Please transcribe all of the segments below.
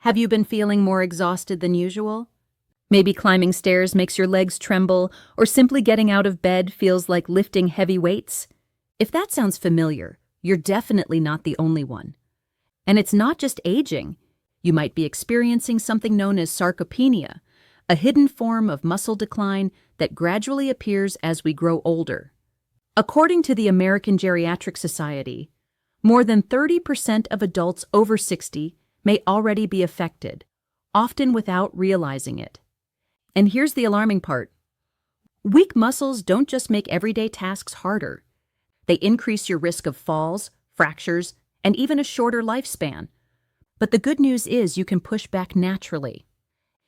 Have you been feeling more exhausted than usual? Maybe climbing stairs makes your legs tremble, or simply getting out of bed feels like lifting heavy weights? If that sounds familiar, you're definitely not the only one. And it's not just aging. You might be experiencing something known as sarcopenia, a hidden form of muscle decline that gradually appears as we grow older. According to the American Geriatric Society, more than 30% of adults over 60 may already be affected, often without realizing it. And here's the alarming part. Weak muscles don't just make everyday tasks harder. They increase your risk of falls, fractures, and even a shorter lifespan. But the good news is you can push back naturally.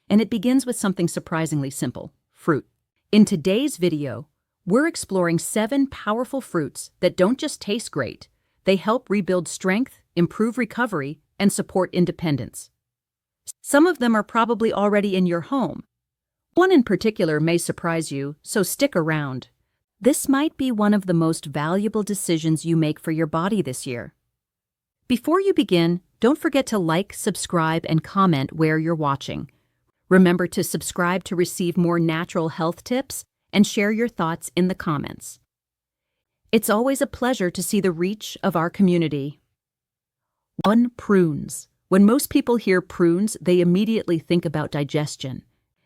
And it begins with something surprisingly simple: fruit. In today's video, we're exploring 7 powerful fruits that don't just taste great. They help rebuild strength, improve recovery, and support independence. Some of them are probably already in your home. One in particular may surprise you, so stick around. This might be one of the most valuable decisions you make for your body this year. Before you begin, don't forget to like, subscribe, and comment where you're watching. Remember to subscribe to receive more natural health tips and share your thoughts in the comments. It's always a pleasure to see the reach of our community. 1. Prunes. When most people hear prunes, they immediately think about digestion.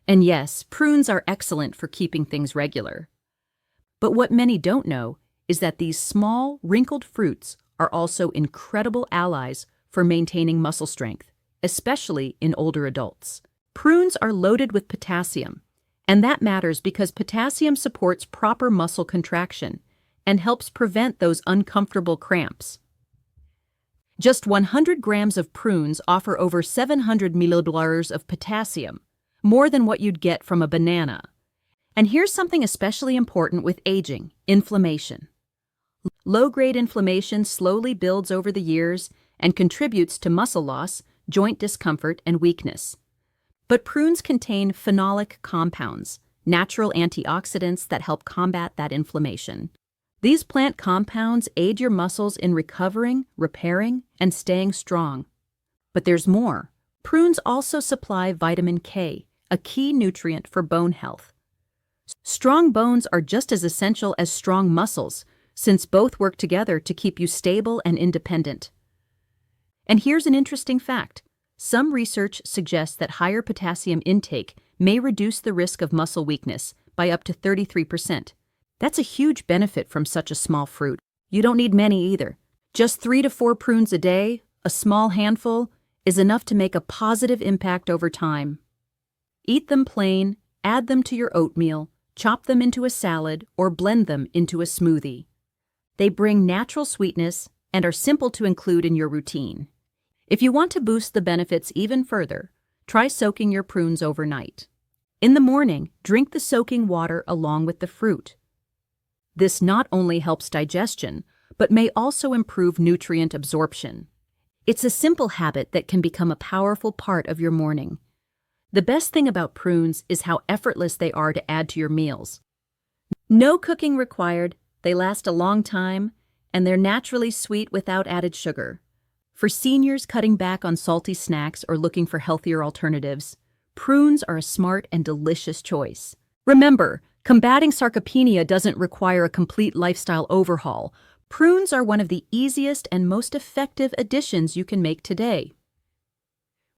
And yes, prunes are excellent for keeping things regular. But what many don't know is that these small, wrinkled fruits are also incredible allies for maintaining muscle strength, especially in older adults. Prunes are loaded with potassium, and that matters because potassium supports proper muscle contraction and helps prevent those uncomfortable cramps. Just 100 grams of prunes offer over 700 milliliters of potassium, more than what you'd get from a banana. And here's something especially important with aging: inflammation. Low-grade inflammation slowly builds over the years and contributes to muscle loss, joint discomfort, and weakness. But prunes contain phenolic compounds, natural antioxidants that help combat that inflammation. These plant compounds aid your muscles in recovering, repairing, and staying strong. But there's more. Prunes also supply vitamin K, a key nutrient for bone health. Strong bones are just as essential as strong muscles, since both work together to keep you stable and independent. And here's an interesting fact. Some research suggests that higher potassium intake may reduce the risk of muscle weakness by up to 33%. That's a huge benefit from such a small fruit. You don't need many either. Just 3 to 4 prunes a day, a small handful, is enough to make a positive impact over time. Eat them plain, add them to your oatmeal, chop them into a salad, or blend them into a smoothie. They bring natural sweetness and are simple to include in your routine. If you want to boost the benefits even further, try soaking your prunes overnight. In the morning, drink the soaking water along with the fruit. This not only helps digestion, but may also improve nutrient absorption. It's a simple habit that can become a powerful part of your morning. The best thing about prunes is how effortless they are to add to your meals. No cooking required, they last a long time, and they're naturally sweet without added sugar. For seniors cutting back on salty snacks or looking for healthier alternatives, prunes are a smart and delicious choice. Remember, combating sarcopenia doesn't require a complete lifestyle overhaul. Prunes are one of the easiest and most effective additions you can make today.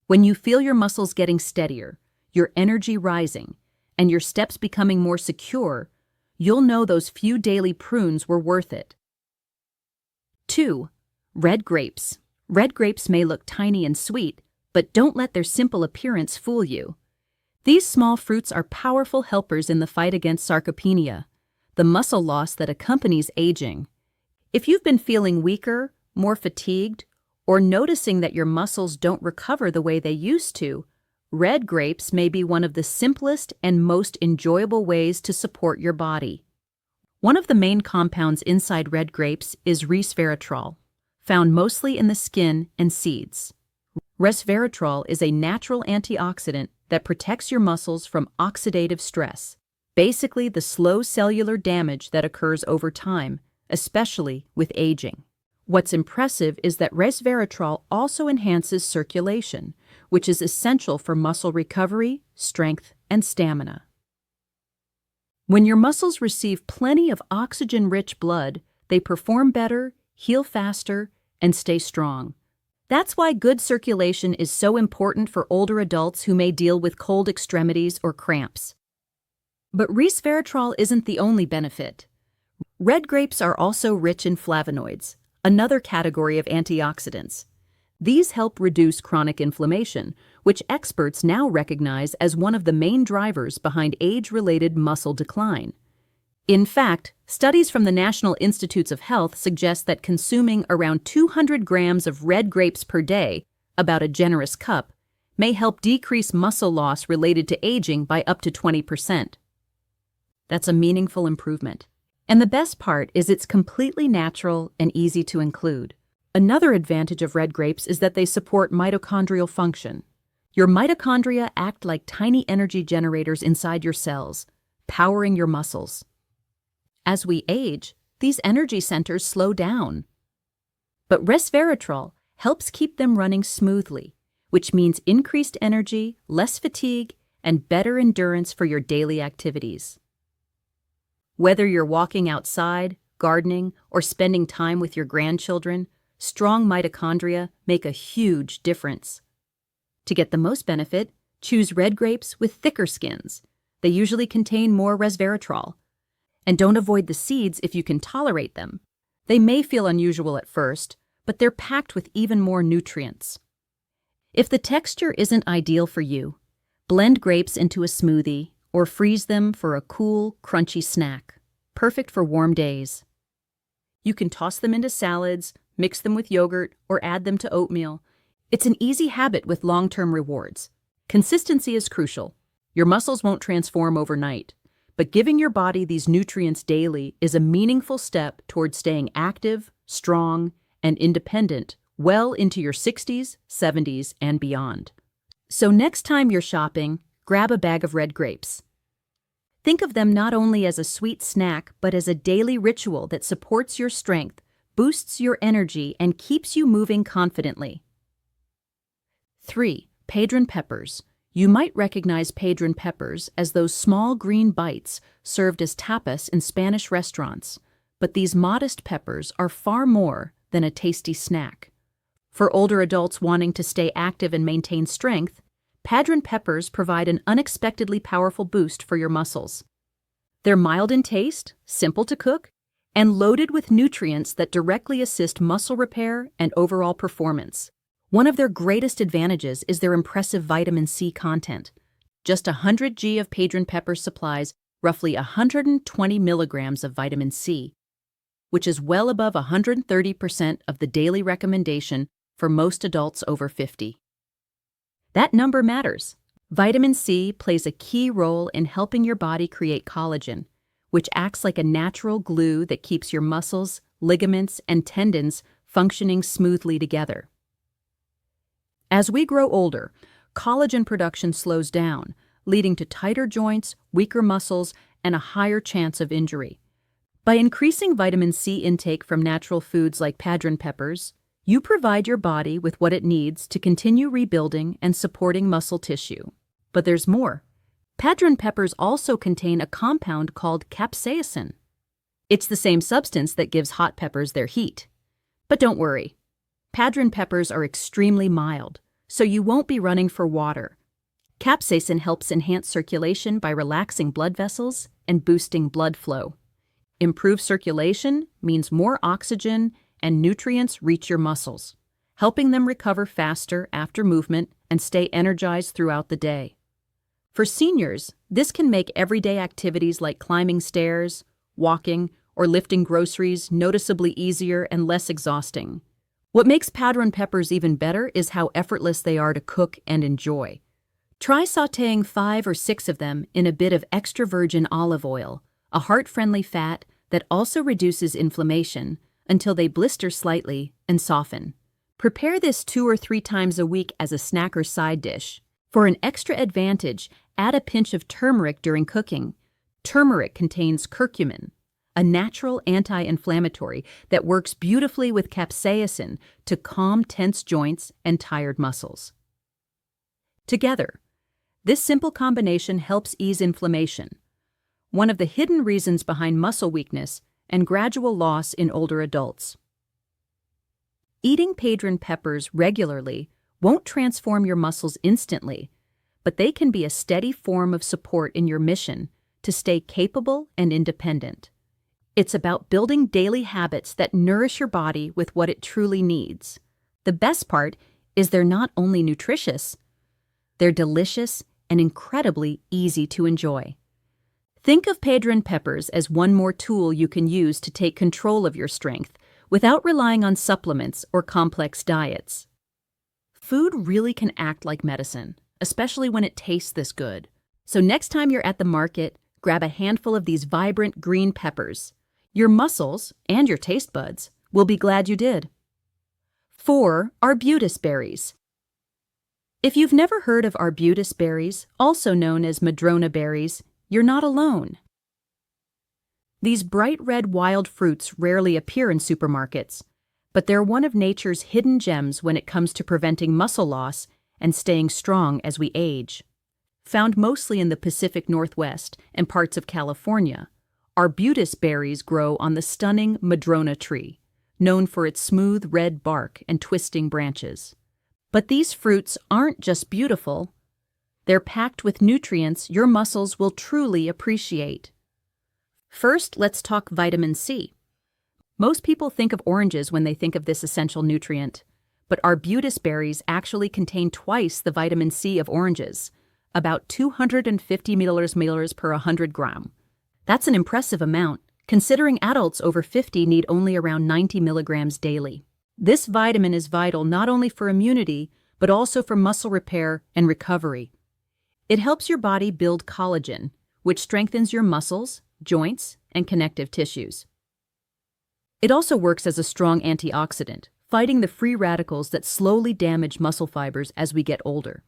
When you feel your muscles getting steadier, your energy rising, and your steps becoming more secure, you'll know those few daily prunes were worth it. 2. Red grapes. Red grapes may look tiny and sweet, but don't let their simple appearance fool you. These small fruits are powerful helpers in the fight against sarcopenia, the muscle loss that accompanies aging. If you've been feeling weaker, more fatigued, or noticing that your muscles don't recover the way they used to, red grapes may be one of the simplest and most enjoyable ways to support your body. One of the main compounds inside red grapes is resveratrol, found mostly in the skin and seeds. Resveratrol is a natural antioxidant that protects your muscles from oxidative stress, basically the slow cellular damage that occurs over time, especially with aging. What's impressive is that resveratrol also enhances circulation, which is essential for muscle recovery, strength, and stamina. When your muscles receive plenty of oxygen-rich blood, they perform better, heal faster, and stay strong. That's why good circulation is so important for older adults who may deal with cold extremities or cramps. But resveratrol isn't the only benefit. Red grapes are also rich in flavonoids, another category of antioxidants. These help reduce chronic inflammation, which experts now recognize as one of the main drivers behind age-related muscle decline. In fact, studies from the National Institutes of Health suggest that consuming around 200 grams of red grapes per day, about a generous cup, may help decrease muscle loss related to aging by up to 20%. That's a meaningful improvement. And the best part is it's completely natural and easy to include. Another advantage of red grapes is that they support mitochondrial function. Your mitochondria act like tiny energy generators inside your cells, powering your muscles. As we age, these energy centers slow down. But resveratrol helps keep them running smoothly, which means increased energy, less fatigue, and better endurance for your daily activities. Whether you're walking outside, gardening, or spending time with your grandchildren, strong mitochondria make a huge difference. To get the most benefit, choose red grapes with thicker skins. They usually contain more resveratrol. And don't avoid the seeds if you can tolerate them. They may feel unusual at first, but they're packed with even more nutrients. If the texture isn't ideal for you, blend grapes into a smoothie or freeze them for a cool, crunchy snack, perfect for warm days. You can toss them into salads, mix them with yogurt, or add them to oatmeal. It's an easy habit with long-term rewards. Consistency is crucial. Your muscles won't transform overnight, but giving your body these nutrients daily is a meaningful step towards staying active, strong, and independent well into your 60s, 70s, and beyond. So next time you're shopping, grab a bag of red grapes. Think of them not only as a sweet snack, but as a daily ritual that supports your strength, boosts your energy, and keeps you moving confidently. 3. Padron peppers. You might recognize Padron peppers as those small green bites served as tapas in Spanish restaurants, but these modest peppers are far more than a tasty snack. For older adults wanting to stay active and maintain strength, Padron peppers provide an unexpectedly powerful boost for your muscles. They're mild in taste, simple to cook, and loaded with nutrients that directly assist muscle repair and overall performance. One of their greatest advantages is their impressive vitamin C content. Just 100 g of Padron pepper supplies roughly 120 milligrams of vitamin C, which is well above 130% of the daily recommendation for most adults over 50. That number matters. Vitamin C plays a key role in helping your body create collagen, which acts like a natural glue that keeps your muscles, ligaments, and tendons functioning smoothly together. As we grow older, collagen production slows down, leading to tighter joints, weaker muscles, and a higher chance of injury. By increasing vitamin C intake from natural foods like Padron peppers, you provide your body with what it needs to continue rebuilding and supporting muscle tissue. But there's more. Padron peppers also contain a compound called capsaicin. It's the same substance that gives hot peppers their heat. But don't worry. Padron peppers are extremely mild, so you won't be running for water. Capsaicin helps enhance circulation by relaxing blood vessels and boosting blood flow. Improved circulation means more oxygen and nutrients reach your muscles, helping them recover faster after movement and stay energized throughout the day. For seniors, this can make everyday activities like climbing stairs, walking, or lifting groceries noticeably easier and less exhausting. What makes Padron peppers even better is how effortless they are to cook and enjoy. Try sautéing 5 or 6 of them in a bit of extra virgin olive oil, a heart-friendly fat that also reduces inflammation, until they blister slightly and soften. Prepare this 2 or 3 times a week as a snack or side dish. For an extra advantage, add a pinch of turmeric during cooking. Turmeric contains curcumin, a natural anti-inflammatory that works beautifully with capsaicin to calm tense joints and tired muscles. Together, this simple combination helps ease inflammation, one of the hidden reasons behind muscle weakness and gradual loss in older adults. Eating Padron peppers regularly won't transform your muscles instantly, but they can be a steady form of support in your mission to stay capable and independent. It's about building daily habits that nourish your body with what it truly needs. The best part is they're not only nutritious, they're delicious and incredibly easy to enjoy. Think of Padron peppers as one more tool you can use to take control of your strength without relying on supplements or complex diets. Food really can act like medicine, especially when it tastes this good. So next time you're at the market, grab a handful of these vibrant green peppers. Your muscles and your taste buds will be glad you did. 4. Arbutus berries. If you've never heard of arbutus berries, also known as madrona berries, you're not alone. These bright red wild fruits rarely appear in supermarkets, but they're one of nature's hidden gems when it comes to preventing muscle loss and staying strong as we age. Found mostly in the Pacific Northwest and parts of California, arbutus berries grow on the stunning madrona tree, known for its smooth red bark and twisting branches. But these fruits aren't just beautiful, they're packed with nutrients your muscles will truly appreciate. First, let's talk vitamin C. Most people think of oranges when they think of this essential nutrient, but arbutus berries actually contain twice the vitamin C of oranges, about 250 milliliters per 100 grams. That's an impressive amount, considering adults over 50 need only around 90 milligrams daily. This vitamin is vital not only for immunity, but also for muscle repair and recovery. It helps your body build collagen, which strengthens your muscles, joints, and connective tissues. It also works as a strong antioxidant, fighting the free radicals that slowly damage muscle fibers as we get older.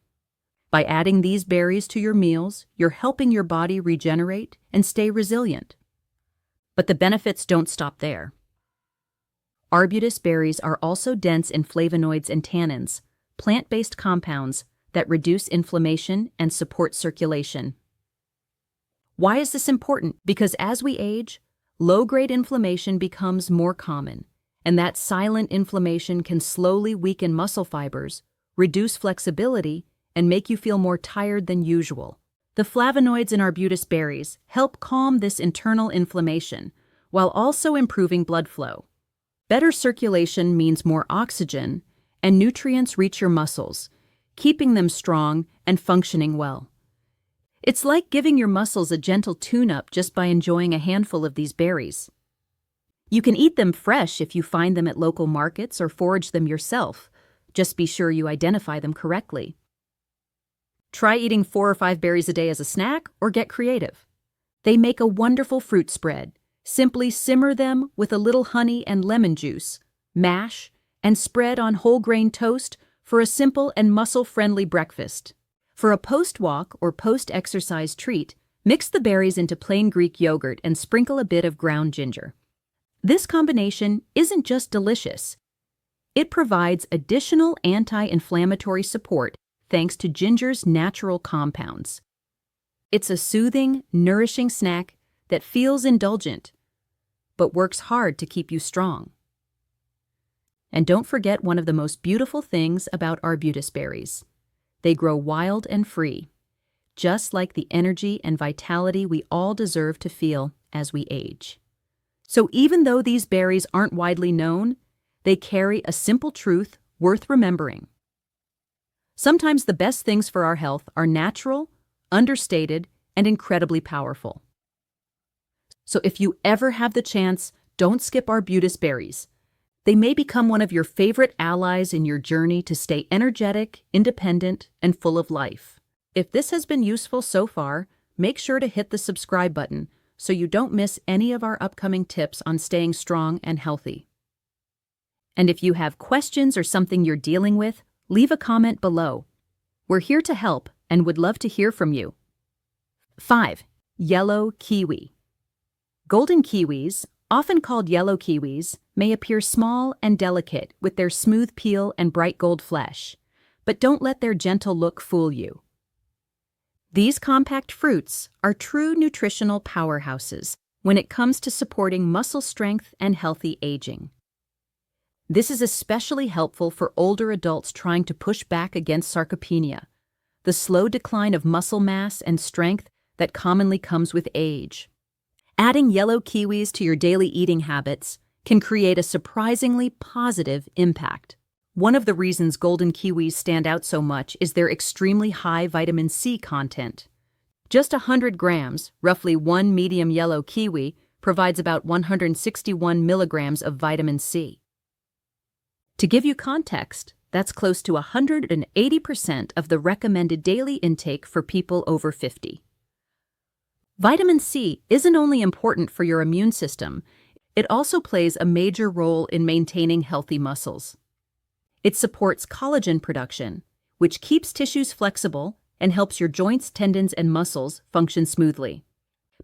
By adding these berries to your meals, you're helping your body regenerate and stay resilient. But the benefits don't stop there. Arbutus berries are also dense in flavonoids and tannins, plant-based compounds that reduce inflammation and support circulation. Why is this important? Because as we age, low-grade inflammation becomes more common, and that silent inflammation can slowly weaken muscle fibers, reduce flexibility, and make you feel more tired than usual. The flavonoids in arbutus berries help calm this internal inflammation, while also improving blood flow. Better circulation means more oxygen, and nutrients reach your muscles, keeping them strong and functioning well. It's like giving your muscles a gentle tune-up just by enjoying a handful of these berries. You can eat them fresh if you find them at local markets or forage them yourself. Just be sure you identify them correctly. Try eating 4 or 5 berries a day as a snack or get creative. They make a wonderful fruit spread. Simply simmer them with a little honey and lemon juice, mash, and spread on whole grain toast for a simple and muscle-friendly breakfast. For a post-walk or post-exercise treat, mix the berries into plain Greek yogurt and sprinkle a bit of ground ginger. This combination isn't just delicious. It provides additional anti-inflammatory support thanks to ginger's natural compounds. It's a soothing, nourishing snack that feels indulgent, but works hard to keep you strong. And don't forget one of the most beautiful things about arbutus berries. They grow wild and free, just like the energy and vitality we all deserve to feel as we age. So even though these berries aren't widely known, they carry a simple truth worth remembering. Sometimes the best things for our health are natural, understated, and incredibly powerful. So if you ever have the chance, don't skip arbutus berries. They may become one of your favorite allies in your journey to stay energetic, independent, and full of life. If this has been useful so far, make sure to hit the subscribe button so you don't miss any of our upcoming tips on staying strong and healthy. And if you have questions or something you're dealing with, leave a comment below. We're here to help and would love to hear from you. 5. Yellow kiwi. Golden kiwis, often called yellow kiwis, may appear small and delicate with their smooth peel and bright gold flesh, but don't let their gentle look fool you. These compact fruits are true nutritional powerhouses when it comes to supporting muscle strength and healthy aging. This is especially helpful for older adults trying to push back against sarcopenia, the slow decline of muscle mass and strength that commonly comes with age. Adding yellow kiwis to your daily eating habits can create a surprisingly positive impact. One of the reasons golden kiwis stand out so much is their extremely high vitamin C content. Just 100 grams, roughly one medium yellow kiwi, provides about 161 milligrams of vitamin C. To give you context, that's close to 180% of the recommended daily intake for people over 50. Vitamin C isn't only important for your immune system, it also plays a major role in maintaining healthy muscles. It supports collagen production, which keeps tissues flexible and helps your joints, tendons, and muscles function smoothly.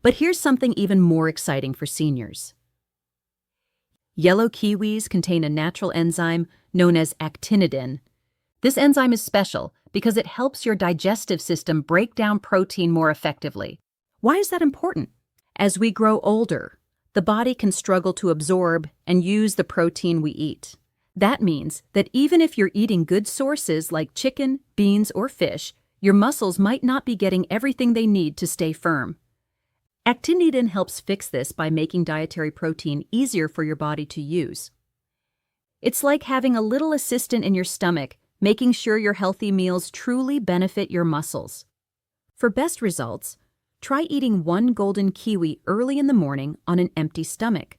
But here's something even more exciting for seniors. Yellow kiwis contain a natural enzyme known as actinidin. This enzyme is special because it helps your digestive system break down protein more effectively. Why is that important? As we grow older, the body can struggle to absorb and use the protein we eat. That means that even if you're eating good sources like chicken, beans, or fish, your muscles might not be getting everything they need to stay firm. Actinidin helps fix this by making dietary protein easier for your body to use. It's like having a little assistant in your stomach, making sure your healthy meals truly benefit your muscles. For best results, try eating one golden kiwi early in the morning on an empty stomach.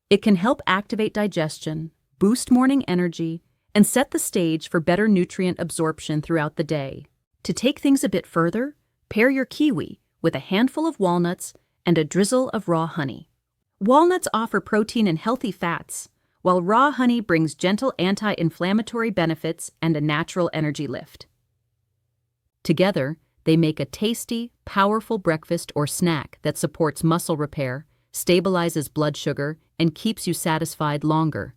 It can help activate digestion, boost morning energy, and set the stage for better nutrient absorption throughout the day. To take things a bit further, pair your kiwi with a handful of walnuts and a drizzle of raw honey. Walnuts offer protein and healthy fats, while raw honey brings gentle anti-inflammatory benefits and a natural energy lift. Together, they make a tasty, powerful breakfast or snack that supports muscle repair, stabilizes blood sugar, and keeps you satisfied longer.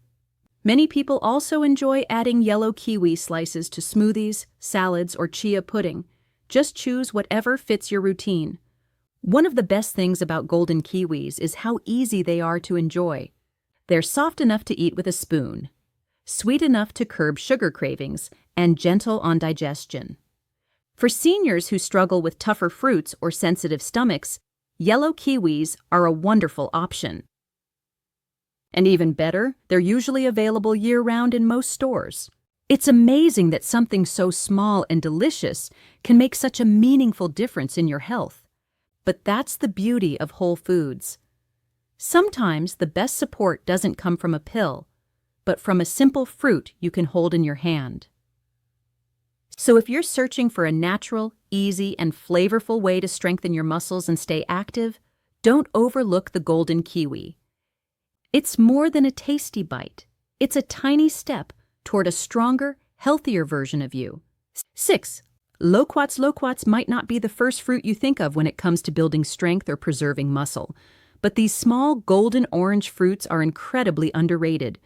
Many people also enjoy adding yellow kiwi slices to smoothies, salads, or chia pudding. Just choose whatever fits your routine. One of the best things about golden kiwis is how easy they are to enjoy. They're soft enough to eat with a spoon, sweet enough to curb sugar cravings, and gentle on digestion. For seniors who struggle with tougher fruits or sensitive stomachs, yellow kiwis are a wonderful option. And even better, they're usually available year-round in most stores. It's amazing that something so small and delicious can make such a meaningful difference in your health. But that's the beauty of whole foods. Sometimes the best support doesn't come from a pill, but from a simple fruit you can hold in your hand. So if you're searching for a natural, easy, and flavorful way to strengthen your muscles and stay active, don't overlook the golden kiwi. It's more than a tasty bite. It's a tiny step toward a stronger, healthier version of you. 6. Loquats might not be the first fruit you think of when it comes to building strength or preserving muscle, but these small golden orange fruits are incredibly underrated,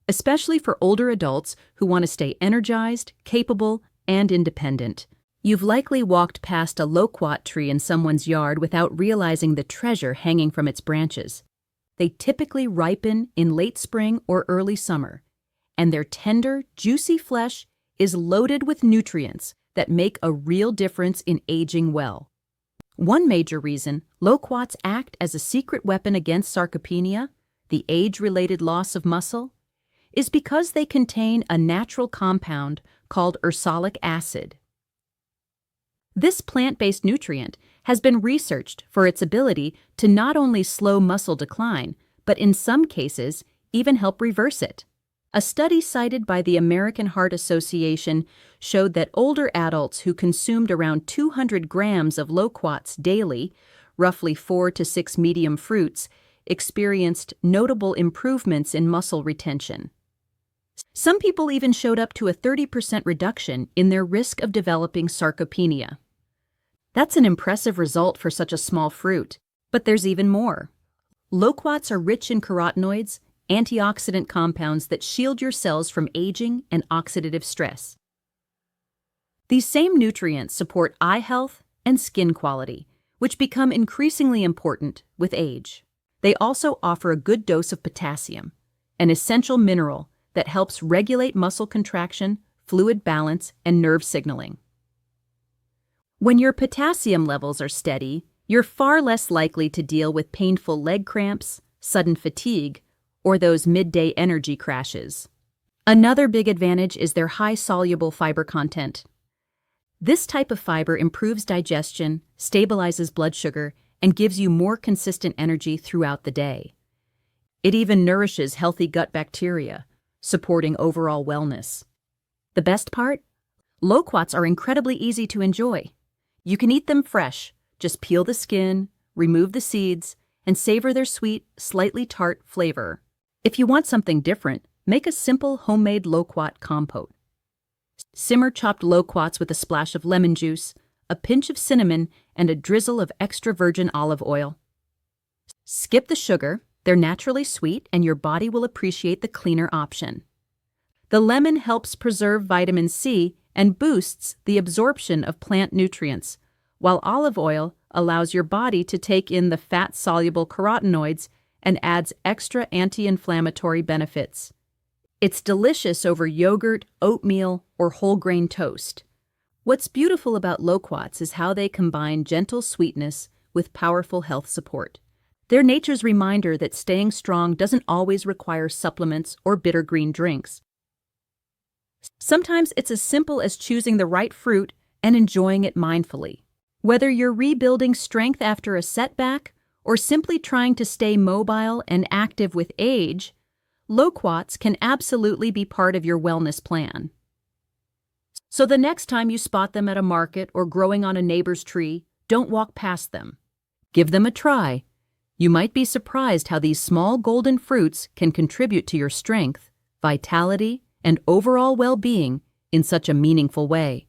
especially for older adults who want to stay energized, capable, and independent. You've likely walked past a loquat tree in someone's yard without realizing the treasure hanging from its branches. They typically ripen in late spring or early summer, and their tender, juicy flesh is loaded with nutrients that make a real difference in aging well. One major reason loquats act as a secret weapon against sarcopenia, the age-related loss of muscle, is because they contain a natural compound called ursolic acid. This plant-based nutrient has been researched for its ability to not only slow muscle decline, but in some cases, even help reverse it. A study cited by the American Heart Association showed that older adults who consumed around 200 grams of loquats daily, roughly 4 to 6 medium fruits, experienced notable improvements in muscle retention. Some people even showed up to a 30% reduction in their risk of developing sarcopenia. That's an impressive result for such a small fruit, but there's even more. Loquats are rich in carotenoids, antioxidant compounds that shield your cells from aging and oxidative stress. These same nutrients support eye health and skin quality, which become increasingly important with age. They also offer a good dose of potassium, an essential mineral that helps regulate muscle contraction, fluid balance, and nerve signaling. When your potassium levels are steady, you're far less likely to deal with painful leg cramps, sudden fatigue, or those midday energy crashes. Another big advantage is their high soluble fiber content. This type of fiber improves digestion, stabilizes blood sugar, and gives you more consistent energy throughout the day. It even nourishes healthy gut bacteria, supporting overall wellness. The best part? Loquats are incredibly easy to enjoy. You can eat them fresh. Just peel the skin, remove the seeds, and savor their sweet, slightly tart flavor. If you want something different, make a simple homemade loquat compote. Simmer chopped loquats with a splash of lemon juice, a pinch of cinnamon, and a drizzle of extra virgin olive oil. Skip the sugar, they're naturally sweet, and your body will appreciate the cleaner option. The lemon helps preserve vitamin C and boosts the absorption of plant nutrients, while olive oil allows your body to take in the fat-soluble carotenoids and adds extra anti-inflammatory benefits. It's delicious over yogurt, oatmeal, or whole grain toast. What's beautiful about loquats is how they combine gentle sweetness with powerful health support. They're nature's reminder that staying strong doesn't always require supplements or bitter green drinks. Sometimes it's as simple as choosing the right fruit and enjoying it mindfully. Whether you're rebuilding strength after a setback or simply trying to stay mobile and active with age, loquats can absolutely be part of your wellness plan. So the next time you spot them at a market or growing on a neighbor's tree, don't walk past them. Give them a try. You might be surprised how these small golden fruits can contribute to your strength, vitality, and overall well-being in such a meaningful way.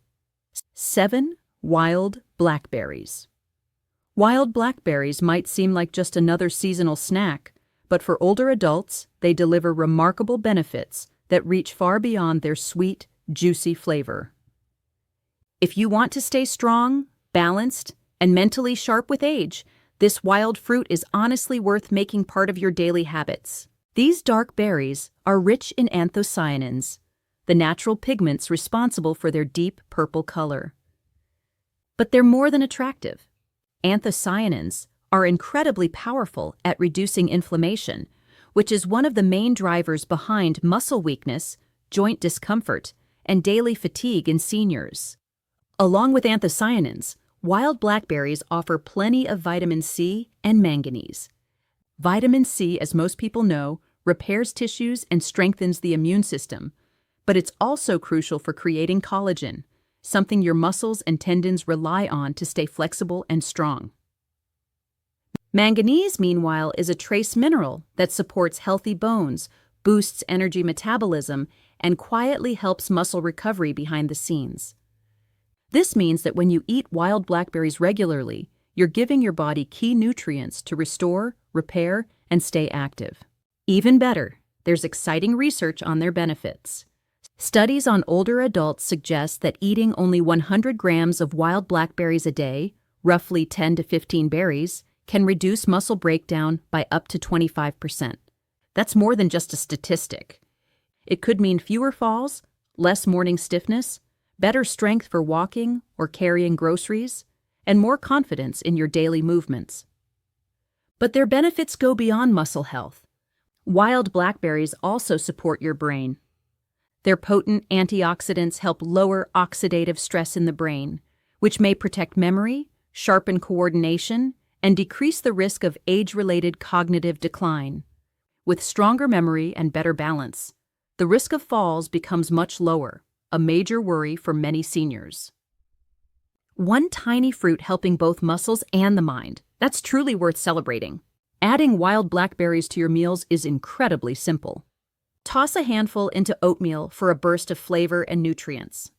7. Wild blackberries. Wild blackberries might seem like just another seasonal snack, but for older adults, they deliver remarkable benefits that reach far beyond their sweet, juicy flavor. If you want to stay strong, balanced, and mentally sharp with age, this wild fruit is honestly worth making part of your daily habits. These dark berries are rich in anthocyanins, the natural pigments responsible for their deep purple color. But they're more than attractive. Anthocyanins are incredibly powerful at reducing inflammation, which is one of the main drivers behind muscle weakness, joint discomfort, and daily fatigue in seniors. Along with anthocyanins, wild blackberries offer plenty of vitamin C and manganese. Vitamin C, as most people know, repairs tissues and strengthens the immune system, but it's also crucial for creating collagen, something your muscles and tendons rely on to stay flexible and strong. Manganese, meanwhile, is a trace mineral that supports healthy bones, boosts energy metabolism, and quietly helps muscle recovery behind the scenes. This means that when you eat wild blackberries regularly, you're giving your body key nutrients to restore, repair, and stay active. Even better, there's exciting research on their benefits. Studies on older adults suggest that eating only 100 grams of wild blackberries a day, roughly 10 to 15 berries, can reduce muscle breakdown by up to 25%. That's more than just a statistic. It could mean fewer falls, less morning stiffness, better strength for walking or carrying groceries, and more confidence in your daily movements. But their benefits go beyond muscle health. Wild blackberries also support your brain. Their potent antioxidants help lower oxidative stress in the brain, which may protect memory, sharpen coordination, and decrease the risk of age-related cognitive decline. With stronger memory and better balance, the risk of falls becomes much lower, a major worry for many seniors. One tiny fruit helping both muscles and the mind. That's truly worth celebrating. Adding wild blackberries to your meals is incredibly simple. Toss a handful into oatmeal for a burst of flavor and nutrients.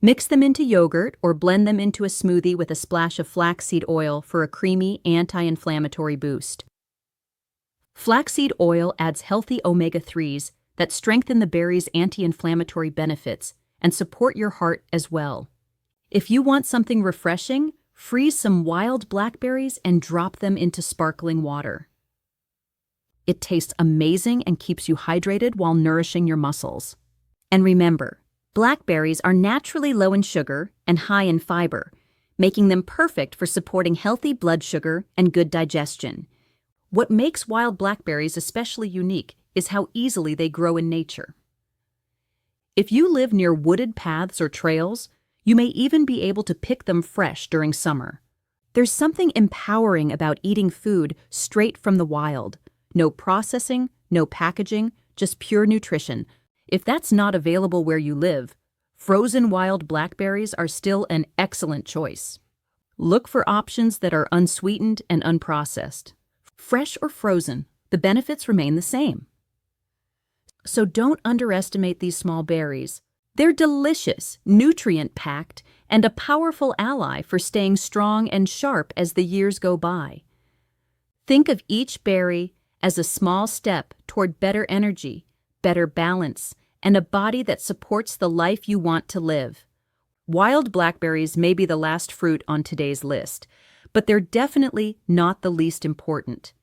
Mix them into yogurt or blend them into a smoothie with a splash of flaxseed oil for a creamy, anti-inflammatory boost. Flaxseed oil adds healthy omega-3s that strengthen the berry's anti-inflammatory benefits and support your heart as well. If you want something refreshing, freeze some wild blackberries and drop them into sparkling water. It tastes amazing and keeps you hydrated while nourishing your muscles. And remember, blackberries are naturally low in sugar and high in fiber, making them perfect for supporting healthy blood sugar and good digestion. What makes wild blackberries especially unique is how easily they grow in nature. If you live near wooded paths or trails, you may even be able to pick them fresh during summer. There's something empowering about eating food straight from the wild. No processing, no packaging, just pure nutrition. If that's not available where you live, frozen wild blackberries are still an excellent choice. Look for options that are unsweetened and unprocessed. Fresh or frozen, the benefits remain the same. So don't underestimate these small berries. They're delicious, nutrient-packed, and a powerful ally for staying strong and sharp as the years go by. Think of each berry as a small step toward better energy, better balance, and a body that supports the life you want to live. Wild blackberries may be the last fruit on today's list, but they're definitely not the least important.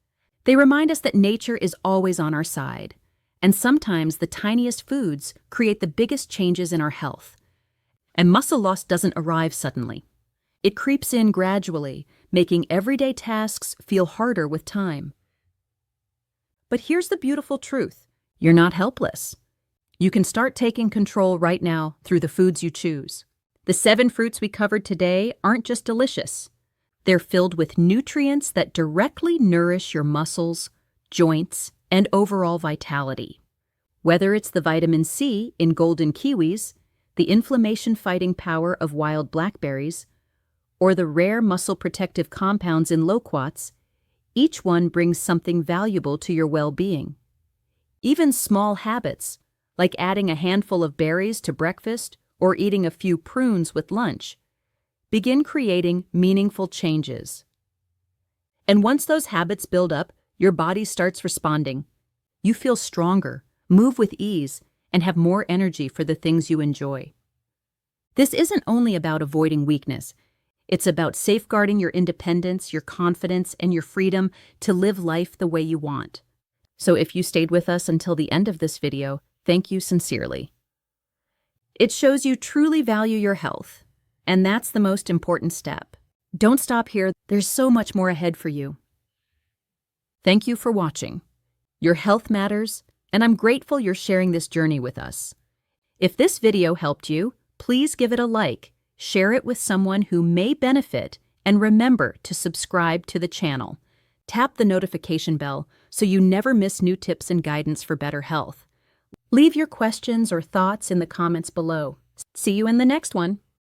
They remind us that nature is always on our side, and sometimes the tiniest foods create the biggest changes in our health. And muscle loss doesn't arrive suddenly. It creeps in gradually, making everyday tasks feel harder with time. But here's the beautiful truth. You're not helpless. You can start taking control right now through the foods you choose. The 7 fruits we covered today aren't just delicious. They're filled with nutrients that directly nourish your muscles, joints, and overall vitality. Whether it's the vitamin C in golden kiwis, the inflammation-fighting power of wild blackberries, or the rare muscle-protective compounds in loquats, each one brings something valuable to your well-being. Even small habits, like adding a handful of berries to breakfast or eating a few prunes with lunch, begin creating meaningful changes. And once those habits build up, your body starts responding. You feel stronger, move with ease, and have more energy for the things you enjoy. This isn't only about avoiding weakness. It's about safeguarding your independence, your confidence, and your freedom to live life the way you want. So if you stayed with us until the end of this video, thank you sincerely. It shows you truly value your health, and that's the most important step. Don't stop here. There's so much more ahead for you. Thank you for watching. Your health matters, and I'm grateful you're sharing this journey with us. If this video helped you, please give it a like, share it with someone who may benefit, and remember to subscribe to the channel. Tap the notification bell so you never miss new tips and guidance for better health. Leave your questions or thoughts in the comments below. See you in the next one.